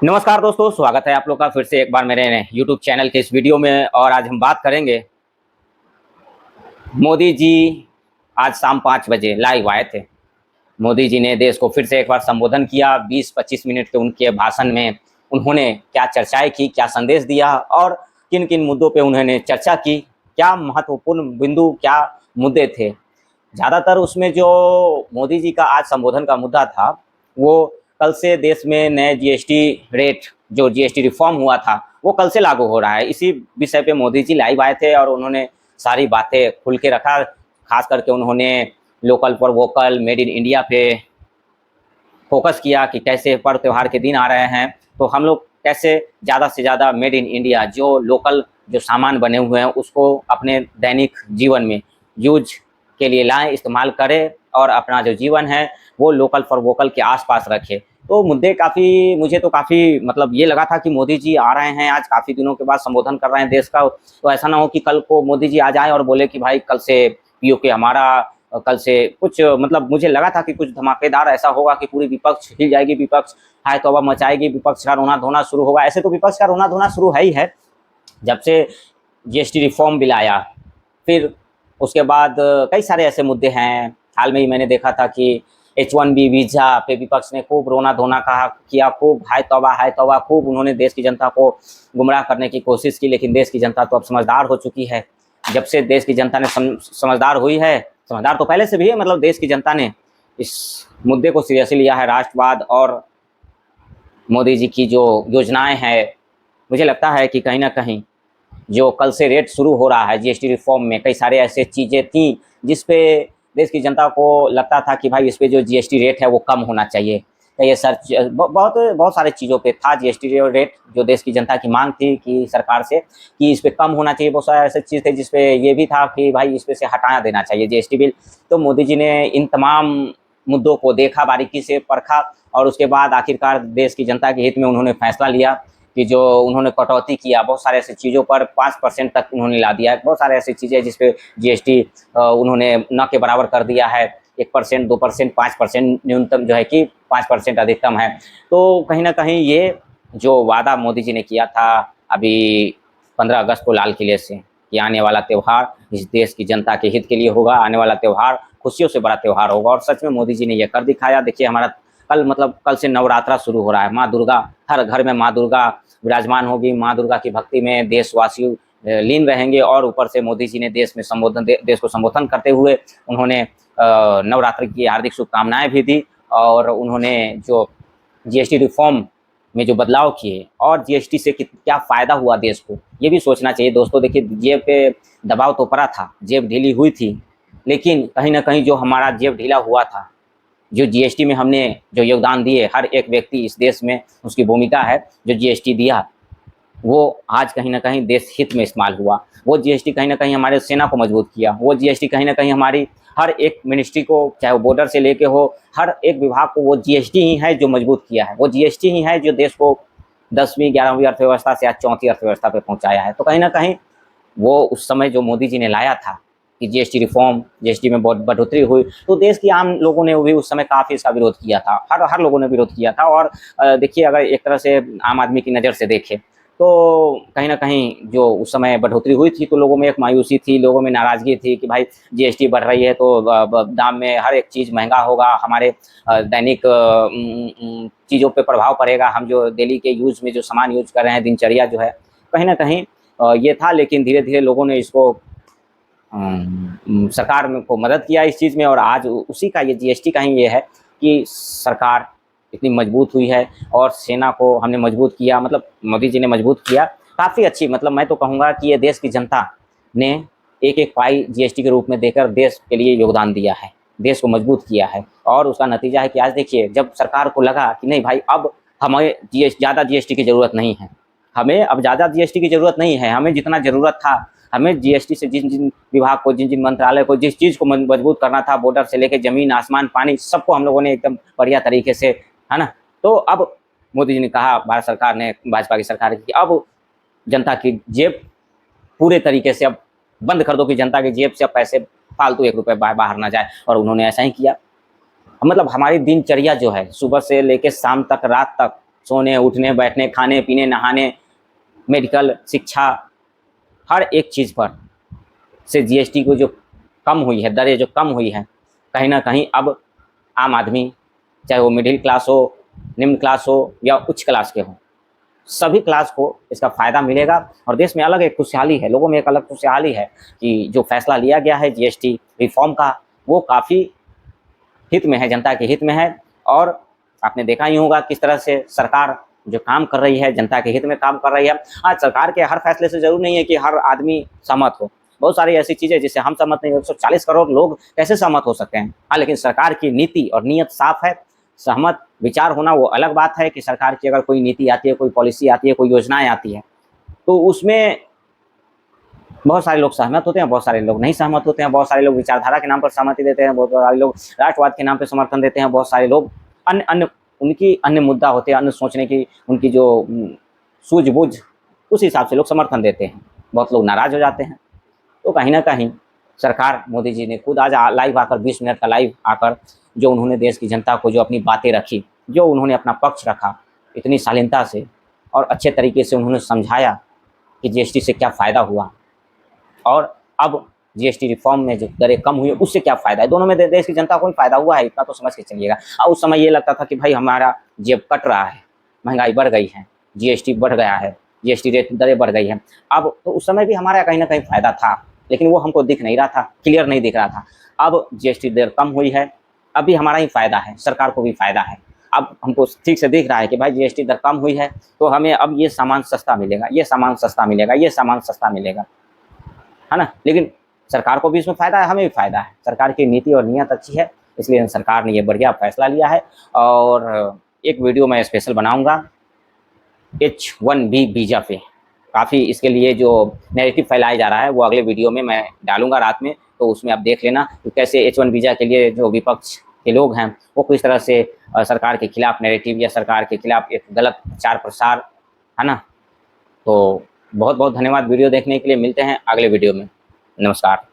नमस्कार दोस्तों, स्वागत है आप लोग का फिर से एक बार मेरे YouTube चैनल के इस वीडियो में। और आज हम बात करेंगे, मोदी जी आज शाम 5 बजे लाइव आए थे। मोदी जी ने देश को फिर से एक बार संबोधन किया। 20-25 मिनट के उनके भाषण में उन्होंने क्या चर्चाएं की, क्या संदेश दिया और किन किन मुद्दों पे उन्होंने चर्चा की, क्या महत्वपूर्ण बिंदु, क्या मुद्दे थे। ज़्यादातर उसमें जो मोदी जी का आज संबोधन का मुद्दा था, वो कल से देश में नए जीएसटी रेट, जो जीएसटी रिफॉर्म हुआ था, वो कल से लागू हो रहा है। इसी विषय पे मोदी जी लाइव आए थे और उन्होंने सारी बातें खुल के रखा। खास करके उन्होंने local for vocal, made in India पे फोकस किया कि कैसे पर्व त्यौहार के दिन आ रहे हैं तो हम लोग कैसे ज़्यादा से ज़्यादा मेड इन इंडिया, जो लोकल जो सामान बने हुए हैं, उसको अपने दैनिक जीवन में यूज के लिए लाएं, इस्तेमाल करें और अपना जो जीवन है वो लोकल फॉर वोकल के आसपास रखें। तो मुद्दे काफ़ी, मुझे तो काफ़ी मतलब ये लगा था कि मोदी जी आ रहे हैं, आज काफ़ी दिनों के बाद संबोधन कर रहे हैं देश का, तो ऐसा ना हो कि कल को मोदी जी आ जाए और बोले कि भाई कल से पीओके हमारा, कल से कुछ मतलब मुझे लगा था कि कुछ धमाकेदार ऐसा होगा कि पूरी विपक्ष हिल जाएगी, विपक्ष हाय तौबा मचाएगी, विपक्ष का रोना धोना शुरू होगा। ऐसे तो विपक्ष का रोना धोना शुरू है ही है, जब से जीएसटी रिफॉर्म बिल आया। फिर उसके बाद कई सारे ऐसे मुद्दे हैं। हाल में ही मैंने देखा था कि H1B वीज़ा पे विपक्ष ने खूब रोना धोना कहा किया, खूब हाय तौबा, खूब उन्होंने देश की जनता को गुमराह करने की कोशिश की। लेकिन देश की जनता तो अब समझदार हो चुकी है। जब से देश की जनता ने समझदार हुई है, समझदार तो पहले से भी है, मतलब देश की जनता ने इस मुद्दे को सीरियसली लिया है। राष्ट्रवाद और मोदी जी की जो योजनाएं हैं, मुझे लगता है कि कहीं ना कहीं जो कल से रेट शुरू हो रहा है जीएसटी रिफॉर्म में, कई सारे ऐसे चीज़ें थी जिस पे देश की जनता को लगता था कि भाई इस पे जो जीएसटी रेट है वो कम होना चाहिए। तो ये सर बहुत बहुत सारे चीज़ों पे था जीएसटी रेट, जो देश की जनता की मांग थी कि सरकार से कि इस पे कम होना चाहिए। बहुत सारे ऐसे चीज़ थे जिस पे ये भी था कि भाई इस पे से हटाया देना चाहिए जीएसटी बिल। तो मोदी जी ने इन तमाम मुद्दों को देखा, बारीकी से परखा और उसके बाद आखिरकार देश की जनता के हित में उन्होंने फैसला लिया कि जो उन्होंने कटौती किया, बहुत सारे ऐसी चीज़ों पर 5% तक उन्होंने ला दिया है। बहुत सारे ऐसी चीज़ें जिस पे जीएसटी उन्होंने न के बराबर कर दिया है। 1%, 2%, 5% न्यूनतम जो है कि 5% अधिकतम है। तो कहीं ना कहीं ये जो वादा मोदी जी ने किया था अभी 15 अगस्त को लाल किले से, कि आने वाला त्यौहार इस देश की जनता के हित के लिए होगा, आने वाला त्यौहार खुशियों से बड़ा त्यौहार होगा। और सच में मोदी जी ने यह कर दिखाया। देखिए, हमारा कल मतलब कल से नवरात्रा शुरू हो रहा है। माँ दुर्गा, हर घर में माँ दुर्गा विराजमान होगी। माँ दुर्गा की भक्ति में देशवासी लीन रहेंगे। और ऊपर से मोदी जी ने देश में देश को संबोधन करते हुए उन्होंने नवरात्र की हार्दिक शुभकामनाएं भी दी। और उन्होंने जो जीएसटी रिफॉर्म में जो बदलाव किए और जीएसटी से क्या फ़ायदा हुआ देश को, ये भी सोचना चाहिए दोस्तों। देखिए, जेब पे दबाव तो पड़ा था, जेब ढीली हुई थी, लेकिन कहीं ना कहीं जो हमारा जेब ढीला हुआ था, जो जीएसटी में हमने जो योगदान दिए, हर एक व्यक्ति इस देश में उसकी भूमिका है, जो जीएसटी दिया वो आज कहीं ना कहीं देश हित में इस्तेमाल हुआ। वो जीएसटी कहीं ना कहीं हमारे सेना को मजबूत किया। वो जीएसटी कहीं ना कहीं हमारी हर एक मिनिस्ट्री को, चाहे वो बॉर्डर से लेके हो, हर एक विभाग को वो जीएसटी ही है जो मजबूत किया है। वो जीएसटी ही है जो देश को 10वीं 11वीं अर्थव्यवस्था से आज 4थी अर्थव्यवस्था पे पहुंचाया है। तो कहीं ना कहीं वो उस समय जो मोदी जी ने लाया था कि जीएसटी रिफॉर्म, जीएसटी में बहुत बढ़ोतरी हुई, तो देश की आम लोगों ने भी उस समय काफ़ी इसका विरोध किया था। हर लोगों ने विरोध किया था। और देखिए, अगर एक तरह से आम आदमी की नज़र से देखें तो कहीं ना कहीं जो उस समय बढ़ोतरी हुई थी तो लोगों में एक मायूसी थी, लोगों में नाराज़गी थी कि भाई जीएसटी बढ़ रही है तो दाम में हर एक चीज़ महंगा होगा, हमारे दैनिक चीज़ों पे प्रभाव पड़ेगा, हम जो डेली के यूज़ में जो सामान यूज कर रहे हैं, दिनचर्या जो है, कहीं ना कहीं ये था। लेकिन धीरे धीरे लोगों ने इसको सरकार को मदद किया इस चीज़ में। और आज उसी का ये जीएसटी का ही ये है कि सरकार इतनी मजबूत हुई है और सेना को हमने मजबूत किया, मतलब मोदी जी ने मजबूत किया। काफ़ी अच्छी, मतलब मैं तो कहूँगा कि ये देश की जनता ने एक एक पाई जीएसटी के रूप में देकर देश के लिए योगदान दिया है, देश को मजबूत किया है। और उसका नतीजा है कि आज देखिए, जब सरकार को लगा कि नहीं भाई, अब हमें ज़्यादा जीएसटी की ज़रूरत नहीं है, हमें अब ज़्यादा जीएसटी की ज़रूरत नहीं है, हमें जितना ज़रूरत था, हमें जीएसटी से जिन जिन विभाग को, जिन जिन मंत्रालय को, जिस चीज़ को मजबूत करना था, बॉर्डर से लेकर ज़मीन आसमान पानी, सबको हम लोगों ने एकदम बढ़िया तरीके से, है ना। तो अब मोदी जी ने कहा, भारत सरकार ने, भाजपा की सरकार की, अब जनता की जेब पूरे तरीके से अब बंद कर दो कि जनता की जेब से अब पैसे फालतू 1 रुपये बाहर ना जाए। और उन्होंने ऐसा ही किया। मतलब हमारी दिनचर्या जो है, सुबह से लेकर शाम तक, रात तक, सोने, उठने, बैठने, खाने पीने, नहाने, मेडिकल, शिक्षा, हर एक चीज़ पर से जीएसटी को जो कम हुई है, दरें जो कम हुई है, कहीं ना कहीं अब आम आदमी, चाहे वो मिडिल क्लास हो, निम्न क्लास हो या उच्च क्लास के हो, सभी क्लास को इसका फ़ायदा मिलेगा। और देश में अलग एक खुशहाली है, लोगों में एक अलग खुशहाली है कि जो फैसला लिया गया है जीएसटी रिफॉर्म का, वो काफ़ी हित में है, जनता के हित में है। और आपने देखा ही होगा किस तरह से सरकार जो काम कर रही है, जनता के हित में काम कर रही है। आज सरकार के हर फैसले से ज़रूर नहीं है कि हर आदमी सहमत हो, बहुत सारी ऐसी चीज़ें जिससे हम सहमत नहीं हो, 140 करोड़ लोग कैसे सहमत हो सकते हैं। हाँ, लेकिन सरकार की नीति और नीयत साफ है। सहमत विचार होना वो अलग बात है कि सरकार की अगर कोई नीति आती है, कोई पॉलिसी आती है, कोई योजनाएं आती है, तो उसमें बहुत सारे लोग सहमत होते हैं, बहुत सारे लोग नहीं सहमत होते हैं, बहुत सारे लोग विचारधारा के नाम पर सहमति देते हैं, बहुत सारे लोग राष्ट्रवाद के नाम पर समर्थन देते हैं, बहुत सारे लोग अन्य अन्य उनकी अन्य मुद्दा होते हैं, अन्य सोचने की उनकी जो सूझबूझ, उस हिसाब से लोग समर्थन देते हैं, बहुत लोग नाराज़ हो जाते हैं। तो कहीं ना कहीं सरकार, मोदी जी ने खुद आज लाइव आकर 20 मिनट का लाइव आकर जो उन्होंने देश की जनता को जो अपनी बातें रखी, जो उन्होंने अपना पक्ष रखा इतनी शालीनता से और अच्छे तरीके से उन्होंने समझाया कि जीएसटी से क्या फ़ायदा हुआ और अब जीएसटी रिफॉर्म में जो दरें कम हुई है उससे क्या फ़ायदा है। दोनों में देश की जनता को ही फ़ायदा हुआ है, इतना तो समझ के चलिएगा। उस समय ये लगता था कि भाई हमारा जेब कट रहा है, महंगाई बढ़ गई है, जीएसटी बढ़ गया है, जीएसटी रेट दरें बढ़ गई हैं। अब तो उस समय भी हमारा कहीं ना कहीं फ़ायदा था, लेकिन वो हमको दिख नहीं रहा था, क्लियर नहीं दिख रहा था। अब जीएसटी दर कम हुई है, अभी हमारा ही फ़ायदा है, सरकार को भी फ़ायदा है। अब हमको ठीक से दिख रहा है कि भाई जीएसटी दर कम हुई है तो हमें अब ये सामान सस्ता मिलेगा, ये सामान सस्ता मिलेगा, ये सामान सस्ता मिलेगा, है ना। लेकिन सरकार को भी इसमें फ़ायदा है, हमें भी फ़ायदा है। सरकार की नीति और नीयत अच्छी है, इसलिए सरकार ने ये बढ़िया फैसला लिया है। और एक वीडियो मैं स्पेशल बनाऊँगा H1B वीज़ा पे, काफ़ी इसके लिए जो नैरेटिव फैलाया जा रहा है वो अगले वीडियो में मैं डालूँगा रात में, तो उसमें आप देख लेना कि कैसे H1 वीज़ा के लिए जो विपक्ष के लोग हैं वो किस तरह से सरकार के खिलाफ नैरेटिव या सरकार के खिलाफ एक गलत प्रचार प्रसार, है ना। तो बहुत बहुत धन्यवाद वीडियो देखने के लिए, मिलते हैं अगले वीडियो में। नमस्कार।